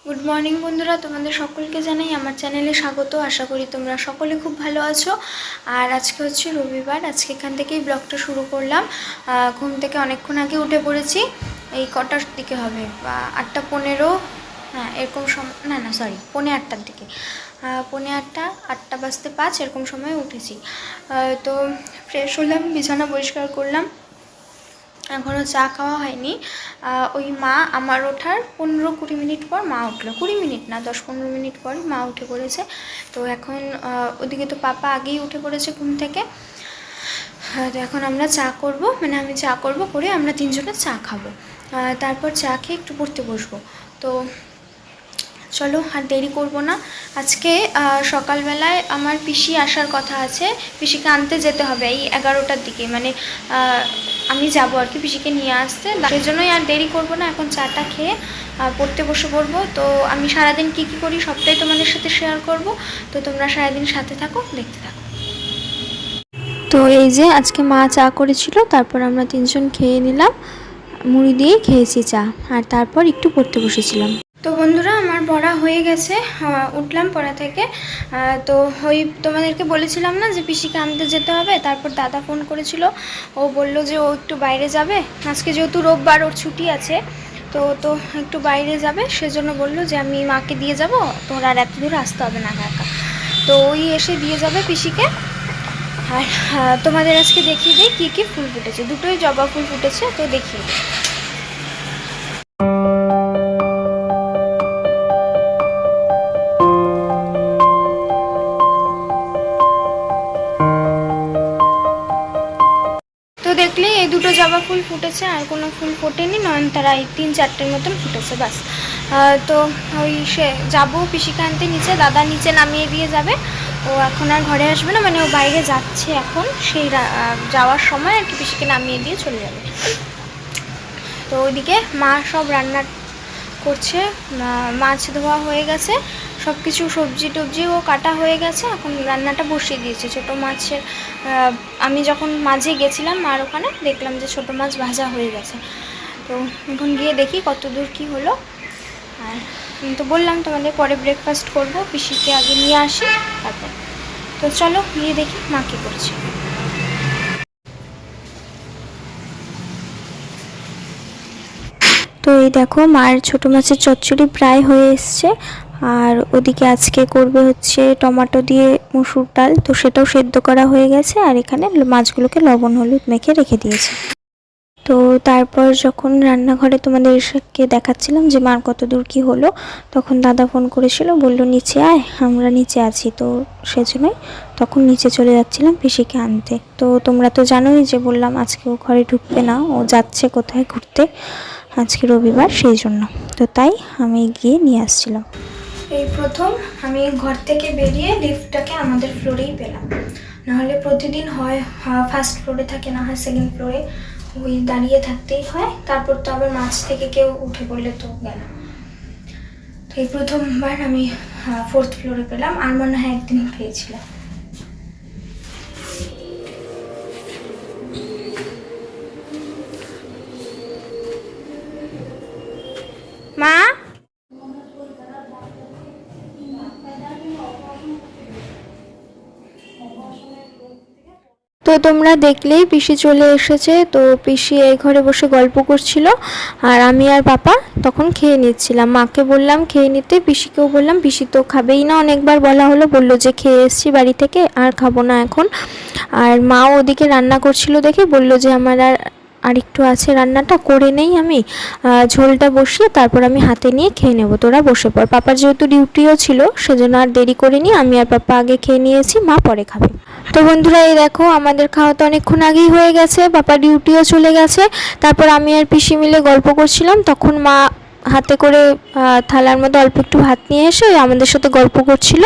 Good morning বন্ধুরা, তোমাদের সকলকে জানাই আমার চ্যানেলে স্বাগত। আশা করি তোমরা সকলে খুব ভালো আছো। আর আজকে হচ্ছে রবিবার, আজকে এখান থেকেই ব্লগটা শুরু করলাম। ঘুম থেকে অনেকক্ষণ আগে উঠে পড়েছি, এই কটার দিকে হবে বা 8:15, হ্যাঁ এরকম সময়, না সরি 7:45-8টার দিকে, 7:45, 8টা বাজতে 5 এরকম সময় উঠেছি। তো ফ্রেশ হলাম, বিছানা পরিষ্কার করলাম, এখনও চা খাওয়া হয়নি। ওই মা আমার ওঠার 15-20 মিনিট পর মা উঠলো, 20 মিনিট না 10-15 মিনিট পর মা উঠে পড়েছে। তো এখন ওদিকে তো পাপা আগেই উঠে পড়েছে ঘুম থেকে। তো এখন আমরা চা করব, মানে আমি চা করব, করে আমরা তিনজনে চা খাবো। তারপর চা খেয়ে একটু পড়তে বসবো। তো চলো আর দেরি করব না। আজকে সকালবেলায় আমার পিসি আসার কথা আছে, পিসিকে আনতে যেতে হবে এই 11টার দিকে, মানে আমি যাব আর কি পিসিকে নিয়ে আসতে, সেই জন্যই আর দেরি করব না। এখন চাটা খেয়ে পড়তে বসে পড়বো। তো আমি সারাদিন কী কী করি সবটাই তোমাদের সাথে শেয়ার করব। তো তোমরা সারাদিন সাথে থাকো, দেখতে থাকো। তো এই যে আজকে মা চা করেছিল, তারপর আমরা তিনজন খেয়ে নিলাম, মুড়ি দিয়ে খেয়েছি চা, আর তারপর একটু পড়তে বসেছিলাম। তো বন্ধুরা আমার পড়া হয়ে গেছে, উঠলাম পড়া থেকে। তো ওই তোমাদেরকে বলেছিলাম না যে পিসিকে আনতে যেতে হবে, তারপর দাদা ফোন করেছিল, ও বলল যে ও একটু বাইরে যাবে, আজকে যেহেতু রোববার ওর ছুটি আছে, তো একটু বাইরে যাবে, সেজন্য বলল যে আমি মাকে দিয়ে যাব, তোর আর এত দূর আসতে হবে না একা একা। তো ওই এসে দিয়ে যাবে পিসিকে। আর তোমাদের আজকে দেখিয়ে দিই কী কী ফুল ফুটেছে, দুটোই জবা ফুল ফুটেছে, তো দেখিয়ে দিই। দেখলে এই দুটো জবা ফুল ফুটেছে, আর কোনো ফুল ফোটেনি, নয়নতারা এই 3-4টের মতন ফুটেছে বাস। তো ওই সে যাবো পিসিকে আনতে নিচে, দাদা নিচে নামিয়ে দিয়ে যাবে, ও এখন আর ঘরে আসবে না, মানে ও বাইরে যাচ্ছে এখন, সেই যাওয়ার সময় আর কি পিসিকে নামিয়ে দিয়ে চলে যাবে। তো ওইদিকে মা সব রান্না করছে, মাছ ধোয়া হয়ে গেছে, সব কিছু সবজি টবজিও কাটা হয়ে গেছে, এখন রান্নাটা বসিয়ে দিয়েছে ছোটো মাছের। আমি যখন মাঝে গেছিলাম মার ওখানে, দেখলাম যে ছোটো মাছ ভাজা হয়ে গেছে। তো এখন গিয়ে দেখি কত দূর কী হলো। আর তো বললাম তোমাদের পরে ব্রেকফাস্ট করব, পিসিকে আগে নিয়ে আসি তারপর। তো চলো গিয়ে দেখি মা কী করছে। তো এই দেখো মায়ের ছোটো মাছের চচ্চড়ি প্রায় হয়ে এসছে, আর ওদিকে আজকে করবে হচ্ছে টমেটো দিয়ে মসুর ডাল, তো সেটাও সেদ্ধ করা হয়ে গেছে, আর এখানে মাছগুলোকে লবণ হলুদ মেখে রেখে দিয়েছে। তো তারপর যখন রান্নাঘরে তোমাদেরকে দেখাচ্ছিলাম যে মার কত দূর কী হলো, তখন দাদা ফোন করেছিল, বলল নিচে আয়, আমরা নিচে আছি। তো সেজন্যই তখন নিচে চলে যাচ্ছিলাম পিসিকে আনতে। তো তোমরা তো জানোই যে বললাম আজকে ও ঘরে ঢুকবে না, ও যাচ্ছে কোথায় ঘুরতে, আজকে রবিবার সেই জন্য। তো তাই আমি গিয়ে নিয়ে আসছিলাম। এই প্রথম আমি ঘর থেকে বেরিয়ে লিফটটাকে আমাদের ফ্লোরেই পেলাম, নাহলে প্রতিদিন হয় ফার্স্ট ফ্লোরে থাকে, না হয় সেকেন্ড ফ্লোরে, ওই দাঁড়িয়ে থাকতেই হয়। তারপর তো আবার মাঝ থেকে কেউ উঠে পড়লে তো গেল। তো এই প্রথমবার আমি 4th ফ্লোরে পেলাম, আর মনে হয় একদিন পেয়েছিলাম। মা, তো তোমরা দেখলেই পিসি চলে এসেছে। তো পিসি এই ঘরে বসে গল্প করছিল, আর আমি আর পাপা তখন খেয়ে নিচ্ছিলাম। মাকে বললাম খেয়ে নিতে, পিসিকেও বললাম, পিসি তো খাবেই না, অনেকবার বলা হলো, বললো যে খেয়ে এসছি বাড়ি থেকে, আর খাবো না এখন। আর মাও ওদিকে রান্না করছিল দেখে বললো যে আমার আর একটু আছে, রান্নাটা করে নেই আমি, ঝোলটা বসিয়ে তারপর আমি হাতে নিয়ে খেয়ে নেবো, তোরা বসে পড়। পাপার যেহেতু ডিউটিও ছিল সেজন্য আর দেরি করিনি, আমি আর পাপা আগে খেয়ে নিয়েছি, মা পরে খাবে। তো বন্ধুরা এই দেখো আমাদের খাওয়া তো অনেকক্ষণ আগেই হয়ে গেছে, পাপা ডিউটিও চলে গেছে। তারপর আমি আর পিসি মিলে গল্প করছিলাম, তখন মা হাতে করে থালার মধ্যে অল্প একটু ভাত নিয়ে এসে আমাদের সাথে গল্প করছিল,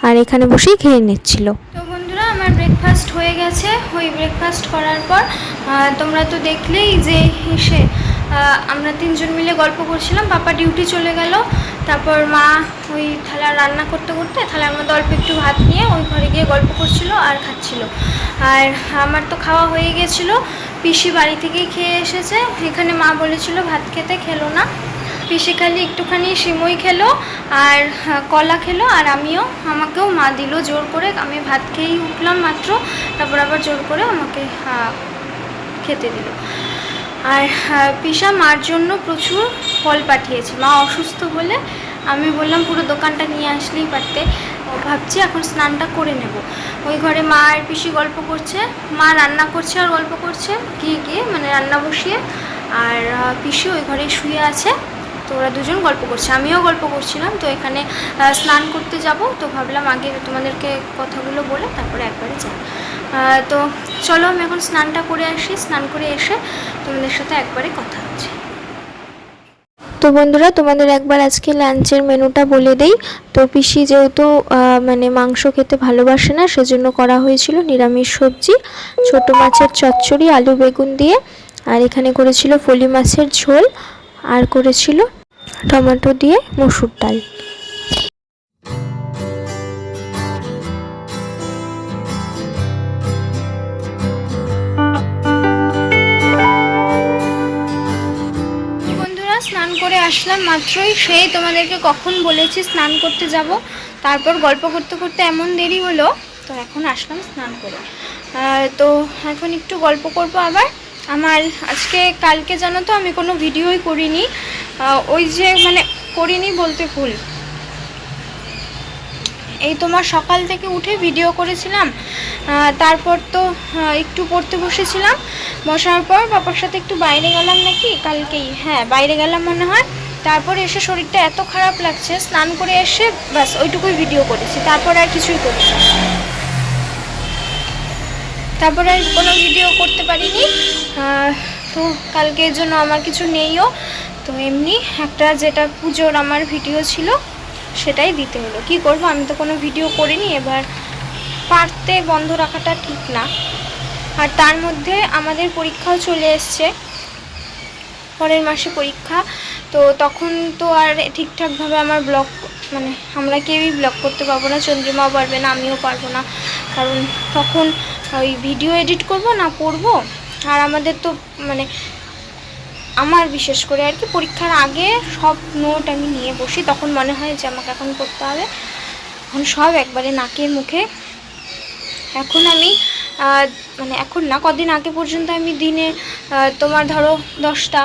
আর এখানে বসেই খেয়ে নিচ্ছিল। তো বন্ধুরা আমার ব্রেকফাস্ট হয়ে গেছে। ওই ব্রেকফাস্ট করার পর তোমরা তো দেখলেই যে এসে আমরা তিনজন মিলে গল্প করছিলাম, পাপা ডিউটি চলে গেল। তারপর মা ওই থালা রান্না করতে করতে থালার মধ্যে অল্প একটু ভাত নিয়ে ওই ঘরে গিয়ে গল্প করছিল আর খাচ্ছিল। আর আমার তো খাওয়া হয়ে গেছিলো, পিসি বাড়ি থেকেই খেয়ে এসেছে, এখানে মা বলেছিল ভাত খেতে, খেলো না। পিসি খালি একটুখানি সিমই খেলো আর কলা খেলো, আর আমাকেও মা দিল জোর করে। আমি ভাত খেয়েই উঠলাম মাত্র, তারপর আবার জোর করে আমাকে খেতে দিল। আর পিসা মার জন্য প্রচুর ফল পাঠিয়েছে, মা অসুস্থ বলে। আমি বললাম পুরো দোকানটা নিয়ে আসলেই পারতে। ভাবছি এখন স্নানটা করে নেব। ওই ঘরে মা আর পিসি গল্প করছে, মা রান্না করছে আর গল্প করছে গিয়ে মানে রান্না বসিয়ে, আর পিসি ওই ঘরে শুয়ে আছে। তো ওরা দুজন গল্প করছে, আমিও গল্প করছিলাম। তো এখানে স্নান করতে যাব, তো ভাবলাম আগে তোমাদেরকে কথাগুলো বলে তারপরে একবারে যাই। তো চলো আমি এখন স্নানটা করে আসি, স্নান করে এসে তোমাদের সাথে একবারে কথা হচ্ছে। তো বন্ধুরা, তোমাদের একবার আজকে লাঞ্চের মেনুটা বলে দেই। তো পিসি যেহেতু মানে মাংস খেতে ভালোবাসে না, সেজন্য করা হয়েছিল নিরামিষ সবজি, ছোট মাছের চচ্চড়ি আলু বেগুন দিয়ে, আর এখানে করেছিল ফলি মাছের ঝোল, আর করেছিল টমেটো দিয়ে মসুর ডাল। স্নান করে আসলাম মাত্রই, সেই তোমাদেরকে কখন বলেছি স্নান করতে যাব, তারপর গল্প করতে করতে এমন দেরি হলো, তো এখন আসলাম স্নান করে। তো এখন একটু গল্প করব আবার। আমার আজকে কালকে জানো তো আমি কোনো ভিডিওই করিনি, ওই যে মানে করিনি বলতে ভুল, এই তোমার সকাল থেকে উঠে ভিডিও করেছিলাম, তারপর তো একটু পড়তে বসেছিলাম, বসার পর বাবার সাথে একটু বাইরে গেলাম নাকি কালকেই, হ্যাঁ বাইরে গেলাম মনে হয়। তারপরে এসে শরীরটা এত খারাপ লাগছে, স্নান করে এসে ব্যাস ওইটুকুই ভিডিও করেছি, তারপর আর কিছুই করিনি, তারপরে আর কোনো ভিডিও করতে পারিনি। তো কালকে এর জন্য আমার কিছু নেইও, তো এমনি একটা যেটা পুজোর আমার ভিডিও ছিল সেটাই দিতে হলো। কি করব, আমি তো কোনো ভিডিও করিনি, এবার পারতে বন্ধ রাখাটা ঠিক না। আর তার মধ্যে আমাদের পরীক্ষাও চলে এসছে, পরের মাসে পরীক্ষা, তো তখন তো আর ঠিকঠাকভাবে আমার ব্লগ মানে আমরা কেউই ব্লগ করতে পারবো না, চন্দ্রিমাও পারবে না, আমিও পারবো না, কারণ তখন ওই ভিডিও এডিট করব না পড়বো। আর আমাদের তো মানে আমার বিশেষ করে আর কি পরীক্ষার আগে সব নোট আমি নিয়ে বসি, তখন মনে হয় যে আমাকে এখন পড়তে হবে, এখন সব একবারে নাকের মুখে। এখন আমি মানে এখন না, কদিন আগে পর্যন্ত আমি দিনে তোমার ধরো 10টা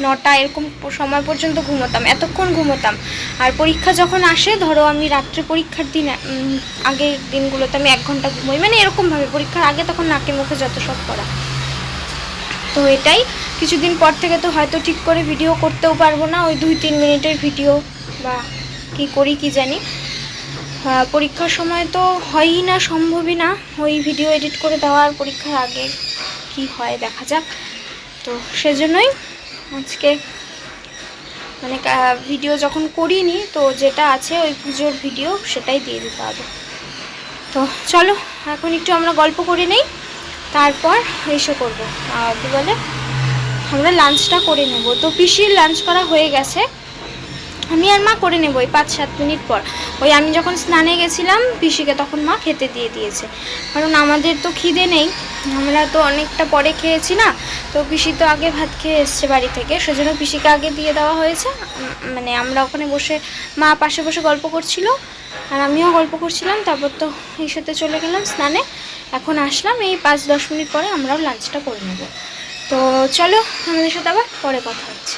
9টা এরকম সময় পর্যন্ত ঘুমোতাম, এতক্ষণ ঘুমোতাম। আর পরীক্ষা যখন আসে ধরো আমি রাত্রে পরীক্ষার দিন আগের দিনগুলোতে আমি 1 ঘন্টা ঘুমোই, মানে এরকমভাবে পরীক্ষার আগে তখন নাকে মুখে যত সব করা। তো এটাই কিছুদিন পর থেকে তো হয়তো ঠিক করে ভিডিও করতেও পারবো না, ওই 2-3 মিনিটের ভিডিও বা কি করি কি জানি। পরীক্ষার সময় তো হয়ই না, সম্ভবই না ওই ভিডিও এডিট করে দেওয়ার, পরীক্ষার আগে কি হয় দেখা যাক। তো সেজন্যই আজকে মানে ভিডিও যখন করিনি, তো যেটা আছে ওই পুজোর ভিডিও সেটাই দিয়ে দিতে হবে। তো চলো এখন একটু আমরা গল্প করে নেই, তারপর এসে করবো কী বলে আমরা লাঞ্চটা করে নেব। তো পিসির লাঞ্চ করা হয়ে গেছে, আমি আর মা করে নেব ওই 5-7 মিনিট পর। ওই আমি যখন স্নানে গেছিলাম পিসিকে তখন মা খেতে দিয়ে দিয়েছে, কারণ আমাদের তো খিদে নেই, আমরা তো অনেকটা পরে খেয়েছি না। তো পিসি তো আগে ভাত খেয়ে এসছে বাড়ি থেকে, সেজন্য পিসিকে আগে দিয়ে দেওয়া হয়েছে। মানে আমরা ওখানে বসে, মা পাশে বসে গল্প করছিল আর আমিও গল্প করছিলাম, তারপর তো এই সাথে চলে গেলাম স্নানে। এখন আসলাম, এই 5-10 মিনিট পরে আমরাও লাঞ্চটা করে নেব। তো চলো আমাদের সাথে আবার পরে কথা হচ্ছে।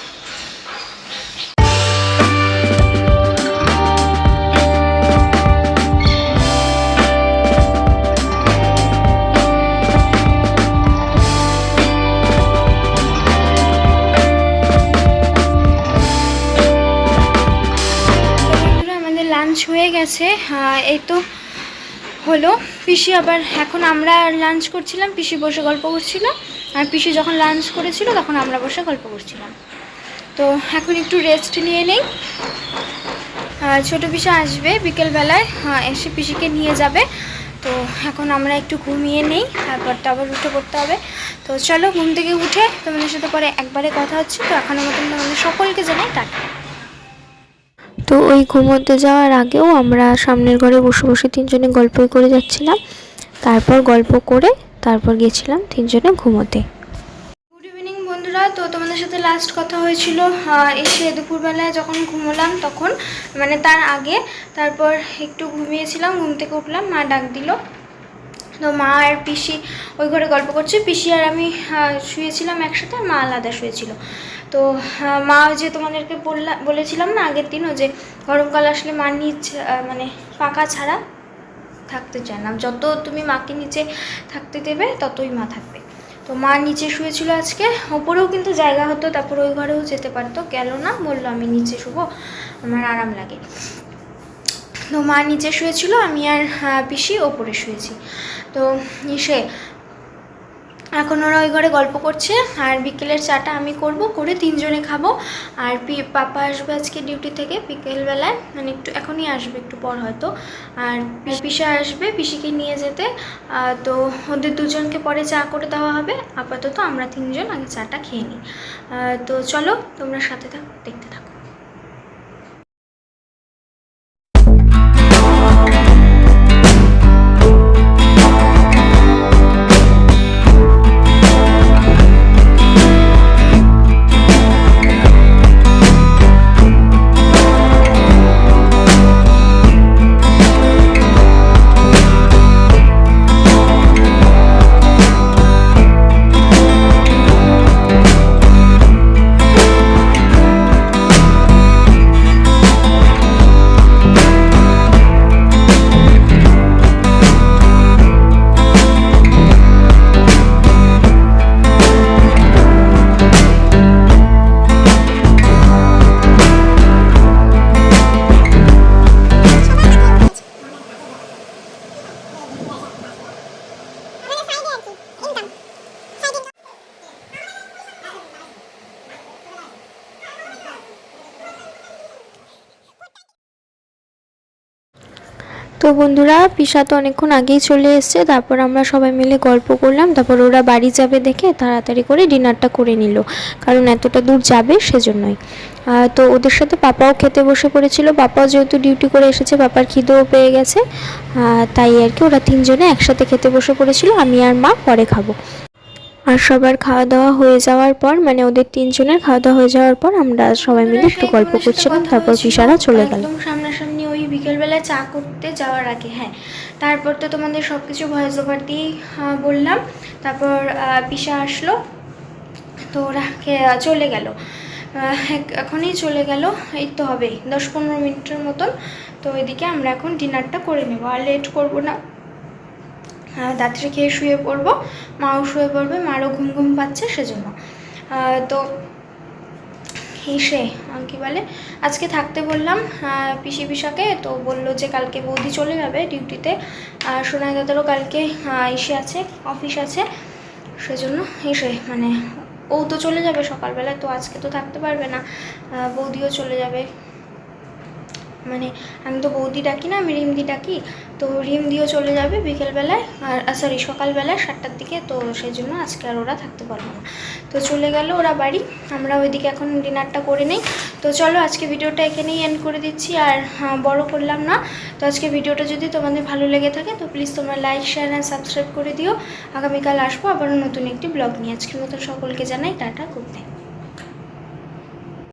লাঞ্চ হয়ে গেছে, এই তো হলো। পিসি আবার এখন আমরা লাঞ্চ করছিলাম, পিসি বসে গল্প করছিল, আর পিসি যখন লাঞ্চ করেছিল তখন আমরা বসে গল্প করছিলাম। তো এখন একটু রেস্ট নিয়ে নেই। ছোটো পিসি আসবে বিকেলবেলায়, এসে পিসিকে নিয়ে যাবে। তো এখন আমরা একটু ঘুমিয়ে নেই, তারপর তো আবার উঠে পড়তে হবে। তো চলো ঘুম থেকে উঠে তোমাদের সাথে পরে একবারে কথা হচ্ছে। তো এখনের মতন তোমাদের সকলকে জানাই টাটা। তো ওই ঘুমোতে যাওয়ার আগেও আমরা সামনের ঘরে বসে বসে 3 জনে গল্পই করে যাচ্ছিলাম, তারপর গল্প করে তারপর গেছিলাম 3 জনে ঘুমোতে। গুড ইভিনিং বন্ধুরা, তো তোমাদের সাথে লাস্ট কথা হয়েছিল এসে দুপুরবেলায় যখন ঘুমোলাম তখন, মানে তার আগে। তারপর একটু ঘুমিয়েছিলাম, ঘুম থেকে উঠলাম, মা ডাক দিল। তো মা আর পিসি ওই ঘরে গল্প করছে, পিসি আর আমি শুয়েছিলাম একসাথে, আর মা আলাদা শুয়েছিল। তো মা যে তোমাদেরকে বলেছিলাম না আগের দিনও যে গরমকাল আসলে মা নিচ মানে পাকা ছাড়া থাকতে চায় না, যত তুমি মাকে নিচে থাকতে দেবে ততই মা থাকবে। তো মা নিচে শুয়েছিল আজকে, ওপরেও কিন্তু জায়গা হতো, তারপর ওই ঘরেও যেতে পারতো, গেল না, বললো আমি নিচে শুবো, আমার আরাম লাগে। তো মা নিচে শুয়েছিল, আমি আর পিসি ওপরে শুয়েছি। তো এসে এখন ওরা ওই ঘরে গল্প করছে, আর বিকেলের চাটা আমি করব, করে 3 জনে খাবো। আর পাপা আসবে আজকে ডিউটি থেকে বিকেলবেলায়, মানে একটু এখনই আসবে, একটু পর হয়তো। আর পিসা আসবে পিসিকে নিয়ে যেতে, তো ওদের 2 জনকে পরে চা করে দেওয়া হবে। আপাতত আমরা 3 জন আগে চাটা খেয়ে নিই। তো চলো তোমরা সাথে থাকো, দেখতে থাকো। তো বন্ধুরা, পিসা তো অনেকক্ষণ আগেই চলে এসছে, তারপর আমরা সবাই মিলে গল্প করলাম, তারপর ওরা বাড়ি যাবে দেখে তাড়াতাড়ি করে ডিনারটা করে নিল, কারণ এতটা দূর যাবে সেজন্যই। তো ওদের সাথে পাপাও খেতে বসে পড়েছিল, পাপাও যেহেতু ডিউটি করে এসেছে, পাপার খিদেও পেয়ে গেছে, তাই আর কি ওরা 3 জনে একসাথে খেতে বসে পড়েছিল, আমি আর মা পরে খাবো। আর সবার খাওয়া দাওয়া হয়ে যাওয়ার পর, মানে ওদের 3 জনের খাওয়া দাওয়া হয়ে যাওয়ার পর আমরা সবাই মিলে একটু গল্প করছিলাম, তারপর পিসারা চলে গেল। একদম সামনাসামনি ওই বিকেলবেলা চা করতে যাওয়ার আগে। হ্যাঁ, তারপর তো তোমাদের সব কিছু ভয়েস ওভার দিয়েই বললাম। তারপর পিসা আসলো, তো ওরা চলে গেল, এখনই চলে গেল, এই তো হবে 10-15 মিনিটের মতন। তো এদিকে আমরা এখন ডিনারটা করে নেব, আর লেট করবো না, রাত্রে খেয়ে শুয়ে পড়বো, মাও শুয়ে পড়বে, মারও ঘুম ঘুম পাচ্ছে সেজন্য। তো এসে কী বলে, আজকে থাকতে বললাম পিসাকে, তো বললো যে কালকে বৌদি চলে যাবে ডিউটিতে, আর সোনাই দাদারও কালকে এসে আছে, অফিস আছে, সেজন্য এসে মানে ও তো চলে যাবে সকালবেলায়, তো আজকে তো থাকতে পারবে না, বৌদিও চলে যাবে, মানে আমি তো বৌদি ডাকি না, আমি রিমদি ডাকি, তো রিমদিও চলে যাবে বিকেলবেলায়, আর সরি সকালবেলায় 7টার দিকে, তো সেই জন্য আজকে আর ওরা থাকতে পারবে না, তো চলে গেল ওরা বাড়ি। আমরা ওইদিকে এখন ডিনারটা করে নিই। তো চলো আজকে ভিডিওটা এখানেই এন্ড করে দিচ্ছি, আর বড় করলাম না। তো আজকে ভিডিওটা যদি তোমাদের ভালো লেগে থাকে তো প্লিজ তোমরা লাইক, শেয়ার আর সাবস্ক্রাইব করে দিও। আগামীকাল আসবো আবারও নতুন একটি ব্লগ নিয়ে। আজকের মতো সকলকে জানাই টাটা, গুড নাইট।